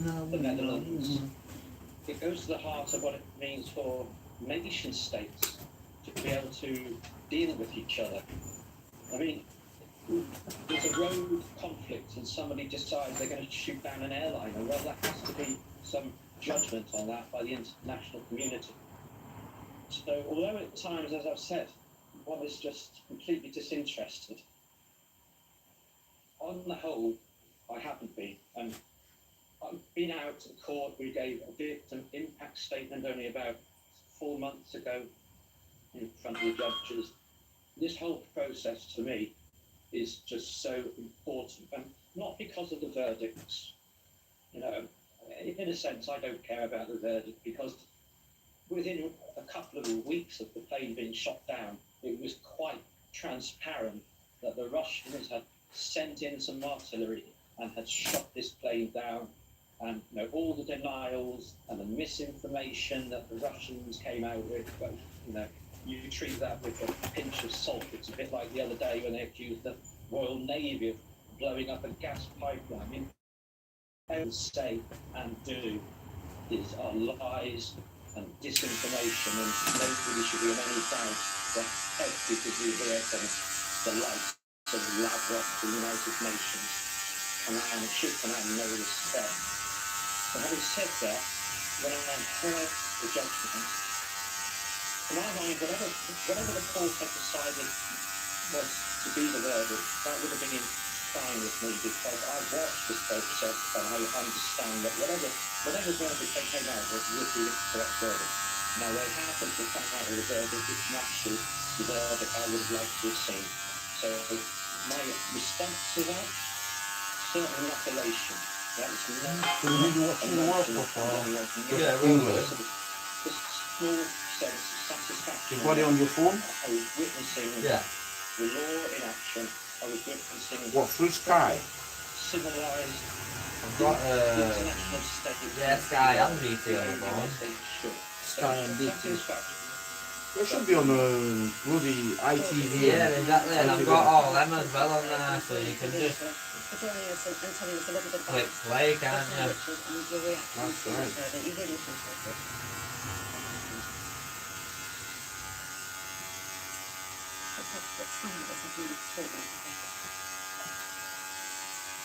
the Netherlands. It goes to the heart of what it means for nation states to be able to deal with each other. I mean, there's a road conflict and somebody decides they're going to shoot down an airliner. Well, there has to be some judgment on that by the international community. So, although at times, as I've said, one is just completely disinterested, on the whole, I haven't been. And I've been out to the court. We gave a victim impact statement only about 4 months ago in front of the judges. This whole process to me is just so important, and not because of the verdicts. You know, in a sense, I don't care about the verdict because within a couple of weeks of the plane being shot down, it was quite transparent that the Russians had sent in some artillery and had shot this plane down. And you know, all the denials and the misinformation that the Russians came out with, well, you know, you treat that with a pinch of salt. It's a bit like the other day when they accused the Royal Navy of blowing up a gas pipeline. I mean, what they say and do are lies and disinformation, and nobody should be in any doubt that because we hear from the likes of Lavrov, the United Nations, and it should command no respect. But having said that, when I heard the judgment, in my mind, whatever the court had decided was to be the verdict, that would have been fine with me because I've watched this process and I understand that whatever verdict they came out with would be the correct verdict. Now they happen to come out with a verdict which matches the verdict I would have liked to have seen. So my response to that, certainly not elation. That's not. So did you watch your work before? Yeah, really. The small sense of satisfaction. You got it on your phone? I was witnessing the law in action. I was witnessing What, through Sky? civilized I've got international state. Sky and BT on the phone. Sky and BT. Satisfaction. It should be on the bloody ITV. Yeah, exactly, and I've got all them as well on there, so you can just for joining us and telling us a little bit about click play, can't you? and your reaction That's to right. that you really appreciate it. But some of us have been extraordinary.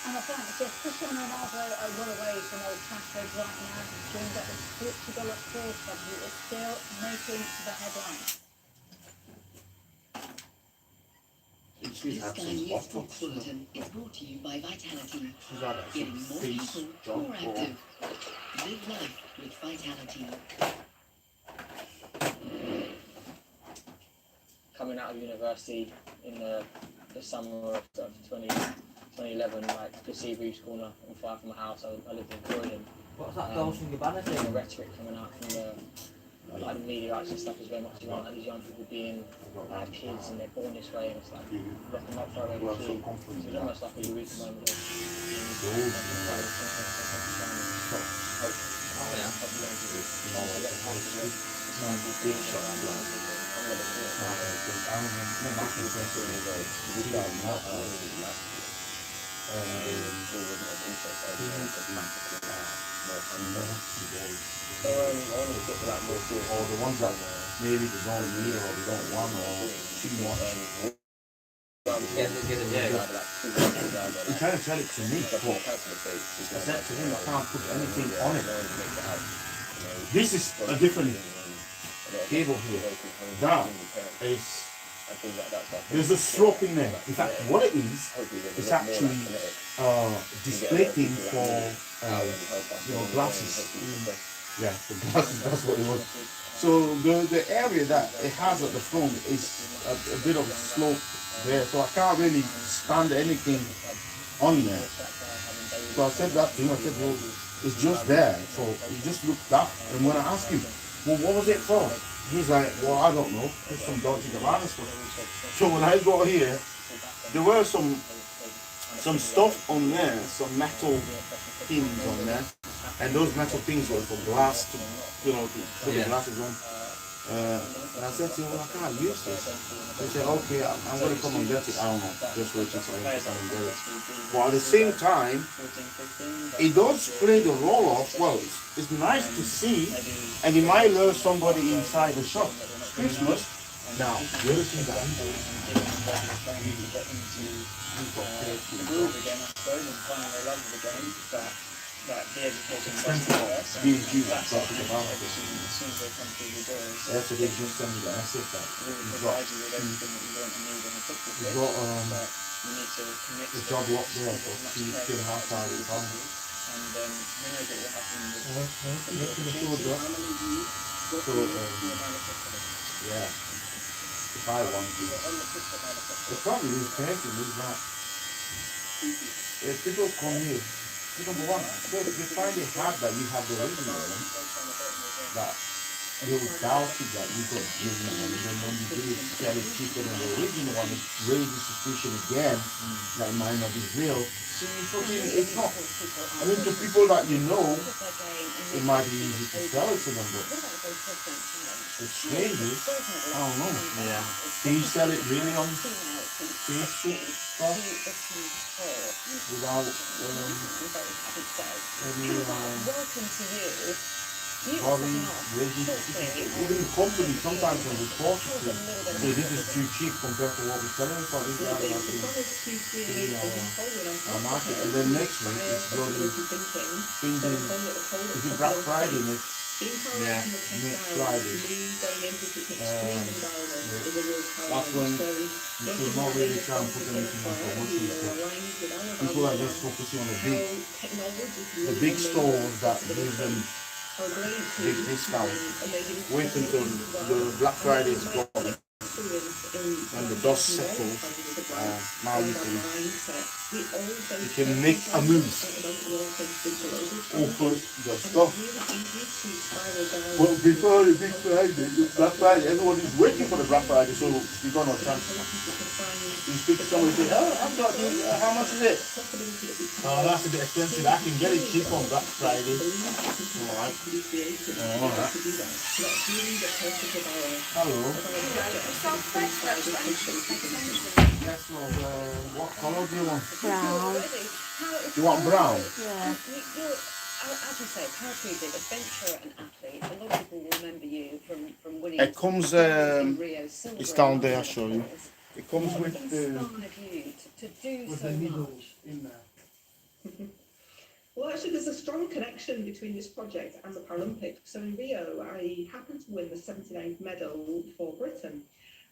And I think just Cristiano Ronaldo are well away from Old Trafford right now, doing that Portugal at quarter, who is still making the headlines. This Sky News Sports Bulletin is brought to you by Vitality. She's had a Getting more face people job more or active. Live life with Vitality. Coming out of university in the summer of 2011, like the Seabreeze corner in far from my house, I lived in Croydon. What's that Dolce & Gabbana The thing? rhetoric coming out from the media rights and stuff is very much around like these young people being kids and they're born this way, and it's like let them not throw away the key. So it's almost like a eureka moment of or the ones that maybe they don't need or they don't want or too much. He tried to tell it to me, but I said to him I can't put anything on it. This is a different cable here. That is, there's a stroke in there. In fact, what it is, it's actually display thing for glasses. Yeah, the glasses, that's what it was. So the area that it has at the front is a bit of slope there, so I can't really stand anything on there. So I said that to him, I said, well, it's just there, so he just looked up, and when I asked him, well, what was it for? He's like, well, I don't know, it's some Dolce & Gabbana stuff. So when I got here, there were some stuff on there, some metal pins on there, and those metal pins were for glass to, to put the glasses on. And I said to him, well, I can't use this. He said, okay, I'm going to come and get it. I don't know, just waiting for him to come and get it. But at the same time, it does play the role of, well, it's nice to see, and it might lure somebody inside the shop. It's Christmas. Now, the other thing that I'm doing, being Jews, that's talking about it. Yesterday, just sent me the message that he's got a job locked there for 2.5 hours. So, yeah, if I want to. The problem is, person is that if people come here, number one, they find it hard that you have the original one, that they would doubt it that you got the original one, and then when you do it, sell it cheaper than the original one, it raises suspicion again that it might not be real. So it's not, I mean, to people that you know, it might be easy to sell it to them, but to strangers, I don't know. Yeah. Can you sell it really on Facebook stuff without probably raising suspicion? Even the company sometimes can report it to say this is too cheap compared to what we're selling it for. This guy like our market, and then next week it's bloody thinking, is it Black Friday next? Yeah. Next Friday. That's when you should not really try and put anything on promotion. People are just focusing on the big stores that give them big discounts. Wait until the Black Friday is gone and the dust settles. Now you can make a move. Open the stuff. But before the Big Friday, the Black Friday, everyone is waiting for the Black Friday, so you got no chance. You speak to somebody and say, oh, I've got this, how much is it? Oh, that's a bit expensive. I can get it cheap on Black Friday. Alright. Alright. Hello. Yes, well, what colour do you want? Brown. You want brown? Yeah. As you say, paraplegic, adventurer and athlete. A lot of people will remember you from winning. It comes, in Rio, silver it's down and there, I'll bronze show you. medals. It comes What with inspired you to do so much? in there. Well, actually, there's a strong connection between this project and the Paralympics. So in Rio, I happened to win the 79th medal for Britain.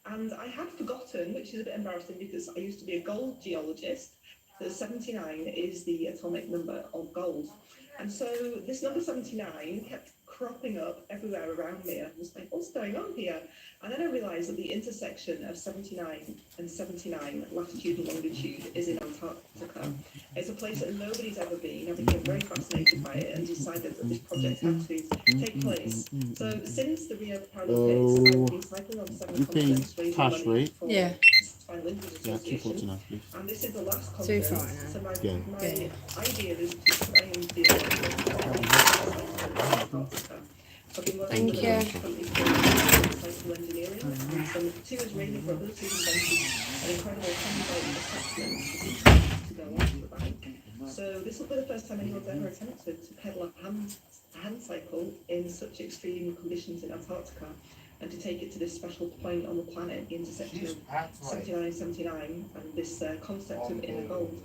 And I had forgotten, which is a bit embarrassing because I used to be a gold geologist, that 79 is the atomic number of gold. And so this number 79 kept cropping up everywhere around me. I was like, what's going on here? And then I realized that the intersection of 79 and 79, latitude and longitude, is in Antarctica. It's a place that nobody's ever been. I became very fascinated by it and decided that this project had to take place. So since the Rio Paralympics, I've been cycling on 7 continents, raising money for Yeah. Spinal Injuries Association. And this is the last 2 conference. So my idea is to try and be Thank you. Engineering, and some 2 Israeli brothers who invented an incredible handmade assessment to go onto the bike. So this will be the first time anyone's ever attempted to pedal a hand cycle in such extreme conditions in Antarctica, and to take it to this special point on the planet, the intersection of 79 and this concept of inner gold.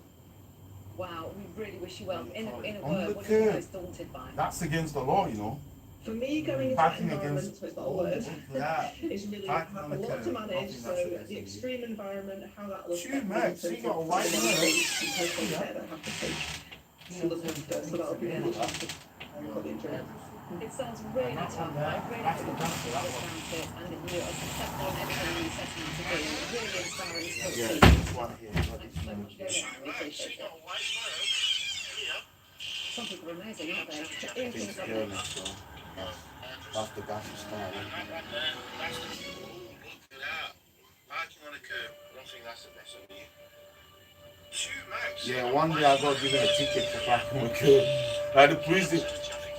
Wow, we really wish you well. In a On word, the what are you curve. most daunted by? That's against the law, you know. For me, going into that Backing environment, against so it's not a word, yeah. is really Backing a on the lot to curve, manage. nothing So that's the against extreme environment, how that looks. Shoot, Max, you got a white care nose. that have to take. So that'll be really tough to enjoy. It sounds really tough. I really think you get around it, and you're successful in everything you set out to do. Really inspiring to see. This one here. Thanks so much for going on. We appreciate it. Some people are amazing, aren't they? Doing things like this. That's the gas style. Yeah, one day I got given a ticket for parking on the curb. Like the police did.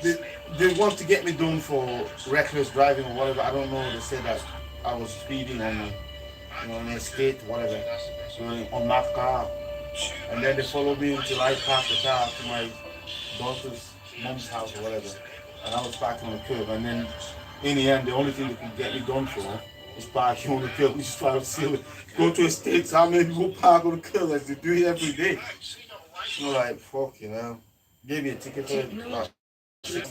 they want to get me done for reckless driving or whatever. I don't know. They said that I was speeding on the, on the estate, whatever, on my car. And then they followed me until I parked the car to my daughter's mom's house or whatever. And I was parking on the curb. And then in the end, the only thing they could get me done for is parking on the curb. Which is why I was silly. Go to estates, how many people park on the curb as they do it every day? So like, fuck, you know. Gave me a ticket for it. Like,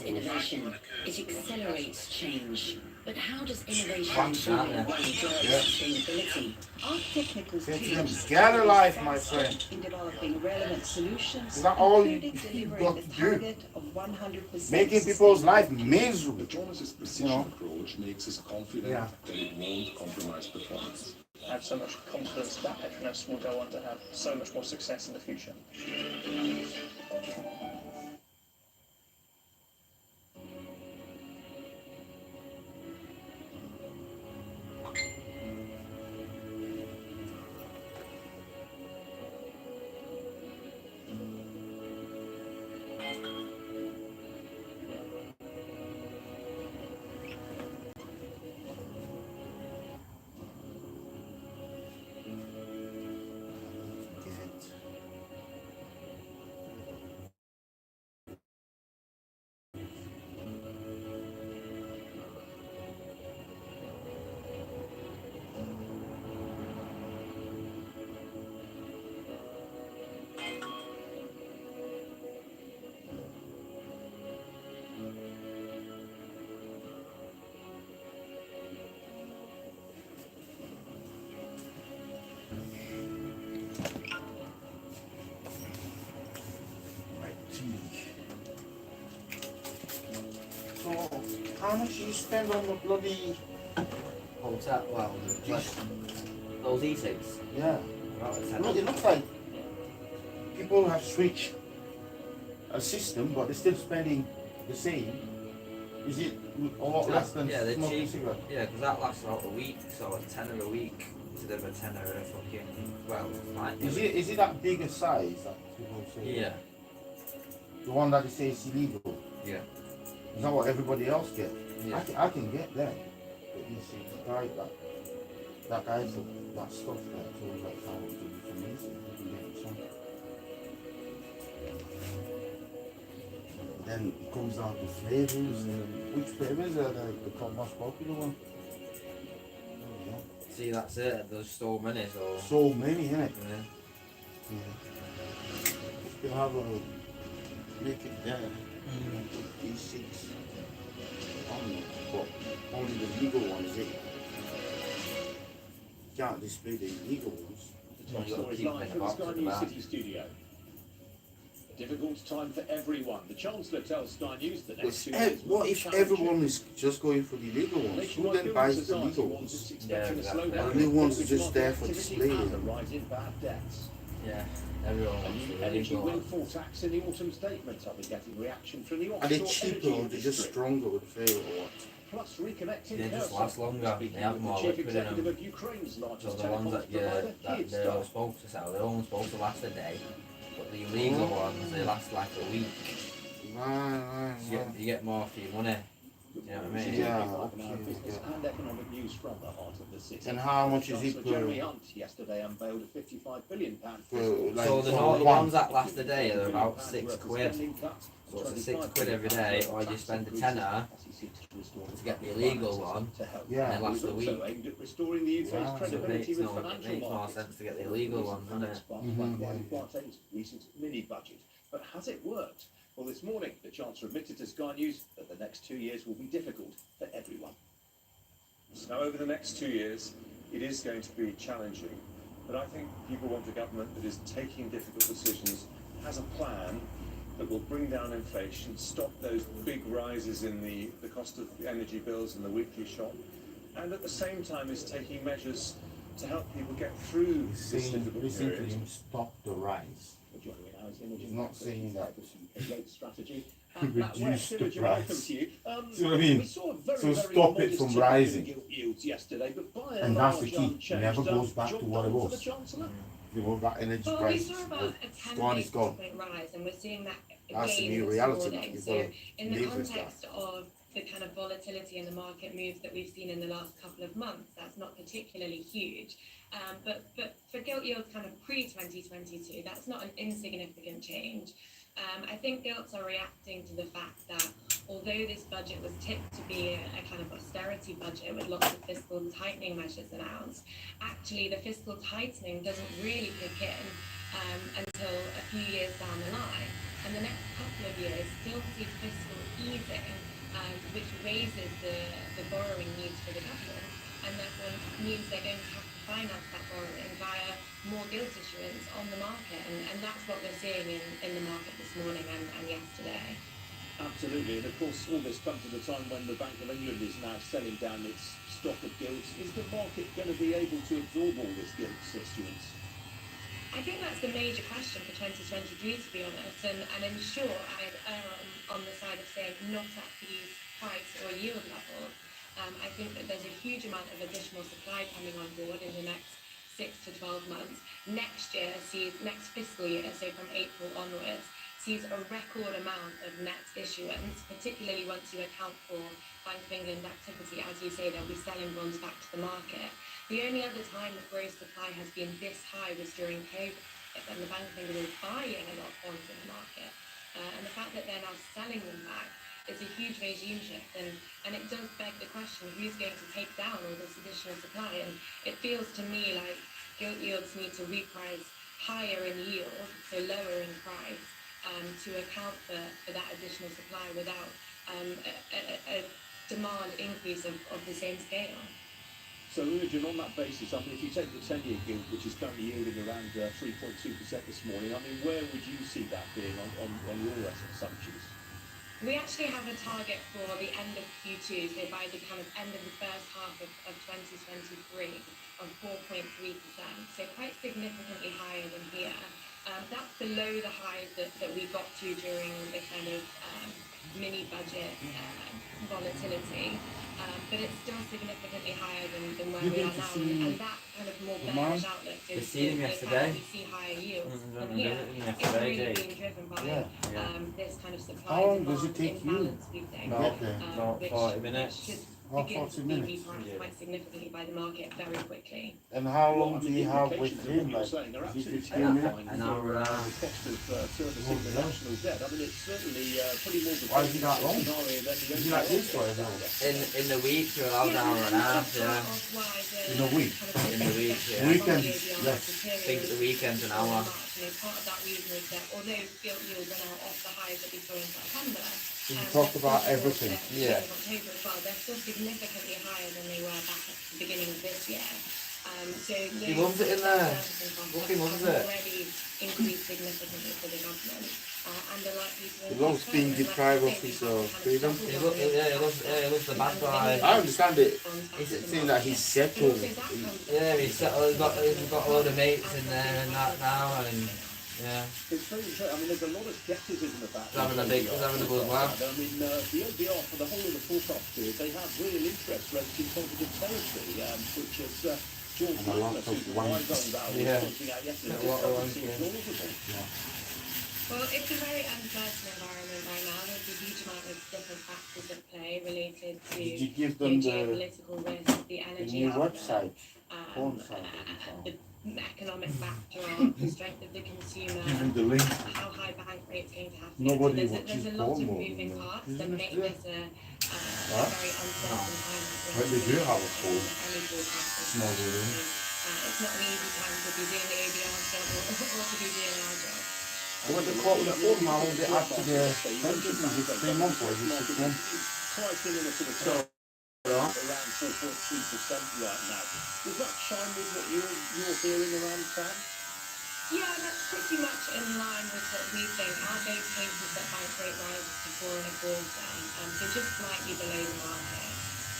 Innovation, it accelerates change. But how does innovation Watch out, drive yeah. sustainability? Our technical Say to them, teams get a life, my friend. in developing relevant solutions, Is that all you including got delivering to the do? target of 100% Making people's life miserable. The Jonas' precision You know. approach makes us confident Yeah. that it won't compromise performance. I have so much confidence that Petronas will go on to have so much more success in the future. So, how much do you spend on the bloody... Hotel, well, like, those e-cigs. Yeah. About a Look, tenner. it looks like people have switched a system, but they're still spending the same. Is it a lot less than Yeah, they're smoking cheap. cigarette? Yeah, because that lasts about a week, so a tenner a week instead of a tenner a fucking, well, like, Is it that bigger size that people say? Yeah, The one that they say is illegal? yeah, Is that what everybody else gets? yeah. I can get that. But you see, the guy that guy's that stuff there told like how much it is amazing. You can get some. Then it comes down to flavors and which flavors are the most popular one? Oh, yeah. See, that's it, there's so many, so... So many, innit? Yeah. Yeah. You can have a make it there. Put these six on it, but only the legal ones. You can't display the illegal ones. You gotta keep them in the box at the back. City studio. A difficult time for everyone. The Chancellor tells Sky News the next 2 years. What if everyone is just going for the legal ones? Who then buys the legal ones? Yeah, exactly. The legal ones are just there for display. And the rise in bad debts. Yeah, everyone A wants new to energy really go on. windfall tax in the autumn statement. I'll be getting reaction from the Are they offshore cheaper energy or are they just industry. stronger with flavor or what? Plus reconnecting They just Kherson. last longer. They Speaking have with more the chief liquid in executive them. of Ukraine's So largest the ones telecoms that provider, that they're Kyivstar. supposed to sell, they're only supposed to last a day. But the illegal ones, they last like a week. Right. You get more for your money. You know what I mean? Yeah, Business and economic news from the heart of the city. And how much is Chancellor it Jeremy per? Hunt yesterday unveiled a £55 billion Like So the for normal one? ones that last a day are about £6. So it's a £6 every day, or you spend a tenner to get the illegal one, Yeah. and it lasts a week. Aimed at restoring the UK's Wow. So it credibility makes, with no, it financial makes more markets. sense to get the illegal ones, doesn't it? Bartend's recent mini budget. But has it worked? Well, this morning, the Chancellor admitted to Sky News that the next 2 years will be difficult for everyone. Now, over the next 2 years, it is going to be challenging, but I think people want a government that is taking difficult decisions, has a plan that will bring down inflation, stop those big rises in the cost of the energy bills and the weekly shock, and at the same time is taking measures to help people get through this difficult Listen to period. him stop the rise. Joining me now is Imogen He's not Marcus, saying that. UK Rate Strategy. Reduce the Imogen, price. welcome to you. See what I mean? We saw a very, So very stop it modest from tick up in rising. gilt yields yesterday, but by And that's the large, key. It unchanged. never goes back to Job what it done for was. the Chancellor. You know, that energy Well, we price saw about a 10 gone, it's basis gone. point rise, and we're seeing that That's the gains new this reality. morning. You've So got to in the live with that. context of the kind of volatility in the market moves that we've seen in the last couple of months, that's not particularly huge. But for gilt yields kind of pre-2022, that's not an insignificant change. I think gilts are reacting to the fact that although this budget was tipped to be a kind of austerity budget with lots of fiscal tightening measures announced, actually the fiscal tightening doesn't really kick in until a few years down the line. And the next couple of years still see fiscal easing, which raises the borrowing needs for the government, and therefore means they're going to have to finance that borrowing via more gilt issuance on the market, and that's what we're seeing in the market this morning and yesterday. Absolutely, and of course all this comes at a time when the Bank of England is now selling down its stock of gilts. Is the market going to be able to absorb all this gilt issuance? I think that's the major question for 2023, to be honest, and in short, I'd err on the side of saying not at these price or yield levels. I think that there's a huge amount of additional supply coming on board in the next 6 to 12 months. Next fiscal year, so from April onwards, sees a record amount of net issuance, particularly once you account for Bank of England activity. As you say, they'll be selling bonds back to the market. The only other time the gross supply has been this high was during COVID, and the Bank of England was buying a lot of bonds in the market. And the fact that they're now selling them back is a huge regime shift, and it does beg the question, who's going to take down all this additional supply? And it feels to me like gilt yields need to reprice higher in yield, so lower in price, to account for that additional supply without a demand increase of the same scale. So, Imogen, on that basis, I mean, if you take the 10-year gilt, which is currently yielding around 3.2% this morning, I mean, where would you see that being on your assumptions? We actually have a target for the end of Q2, so by the kind of end of the first half of 2023, of 4.3%, so quite significantly higher than here. That's below the highs that we got to during the kind of mini budget volatility, but it's still significantly higher than where we are now, and that kind of more bearish outlook is seen him yesterday. we see higher yields than here. It's really being driven by this kind of supply How long does it take you? imbalance, we think, About 40 minutes. which should Oh, begin to 40 be minutes. repriced quite significantly by the market very quickly. And how Well, long I do mean, you the have with implications of him? what you're Like, saying are is it absolutely 15 minutes? terrifying An hour for and a the half. cost of servicing the national debt. I mean, it's certainly pretty more Why is he that long? scenario than the Is he like this or is In the week, you're allowed an hour and a half, yeah. In a week? In the week, yeah. Weekends, yes. I think at the weekend's an hour. Part of that reason is that although gilt yields are now off the highs that we saw in September, You talk about everything. Yeah. October as well, they're still significantly higher than they were back at the beginning of this year. So He loves it in there. Look, he loves it. already increased significantly for the government, and are likely to. He loves being deprived of his freedom. He loves the bad guy. I understand it. It's saying that he's settled. Yeah, he's got a load of mates in there and that now, and yeah. It's very interesting. I mean, there's a lot of scepticism about He's having a good laugh. I mean, the OBR for the whole of the forecast period, they have real interest rates in positive territory, which is George And a lot Magnus, of who's the wank. Rhizome Valley, Yeah. pointing out yesterday, A lot of just wank, doesn't seem yeah. plausible. Well, it's a very uncertain environment right now. There's a huge amount of different factors at play related to Did you give the them the geopolitical risk, the the energy new outlook, website? Porn site. the economic backdrop, the strength of the consumer, Give him the link. how high bank rates going to have to Nobody get. So watches there's a lot of porn more moving than parts that. that Isn't make it? this a Huh? very uncertain time. But they do have a phone. Any forecast. Small room. It's not an easy time to be doing the ABR job or to be doing our job. What the quote with the phone, how long they add to the pension? Is it 3 months or is it 6 months? Pricing in a sort of around 4.3% right now. Does that chime with what you're hearing around town? Yeah, that's pretty much in line with what we think. Our base case is that bank rate rises to 4.25%, so just slightly below the market.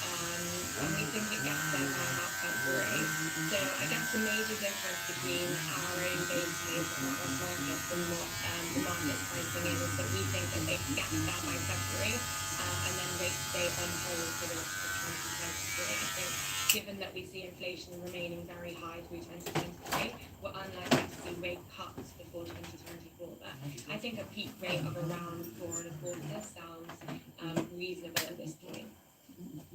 And we think it gets there by about February. So I guess the major difference between our own base case and what the markets and what the market's pricing in is that we think that they get there by February, and then they stay on hold for the rest of 2023. I think given that we see inflation remaining very high through 2023, we're unlikely to see rate cuts before 2024. But I think a peak rate of around 4.25 sounds reasonable at this point.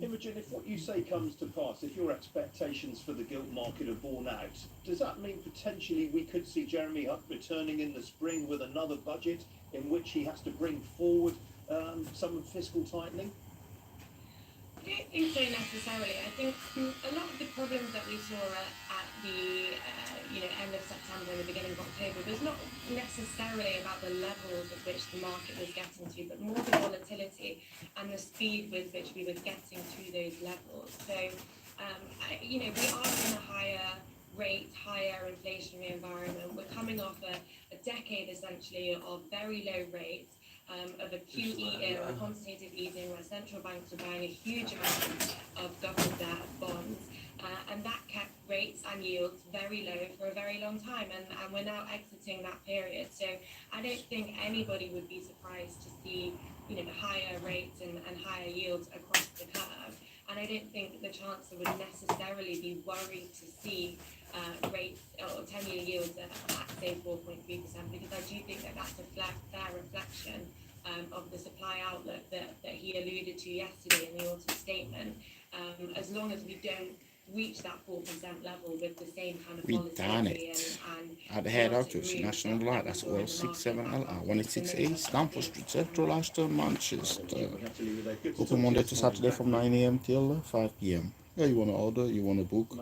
Imogen, if what you say comes to pass, if your expectations for the gilt market are borne out, does that mean potentially we could see Jeremy Hunt returning in the spring with another budget in which he has to bring forward some fiscal tightening? I don't think so necessarily. I think a lot of the problems that we saw at the end of September and the beginning of October was not necessarily about the levels at which the market was getting to, but more the volatility and the speed with which we were getting to those levels. So, we are in a higher rate, higher inflationary environment. We're coming off a decade essentially of very low rates. Of a QE era, quantitative easing, where central banks were buying a huge amount of government debt bonds, and that kept rates and yields very low for a very long time, and we're now exiting that period. So I don't think anybody would be surprised to see, higher rates and higher yields across the curve. And I don't think the Chancellor would necessarily be worried to see rates or 10-year yields at say 4.3%, because I do think that that's a fair reflection of the supply outlook that he alluded to yesterday in the autumn statement. As long as we don't reach that 4% level with the same kind of volatility and At the head office, National Light, that's all 67LR, 186 East, Stamford Street, Central Ashton, Manchester. Open Monday to Saturday from 9 AM till 5 PM. Yeah, you want to order, you want to book,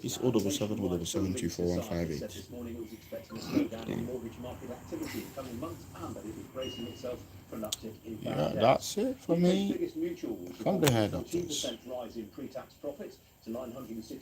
it's 077 24158. This morning it was expecting a slowdown in mortgage market activity in coming months, and that it was bracing itself for an uptick in bad Yeah, debt. that's it for me Biggest mutual from the head office. 2% rise in pre-tax profits to 960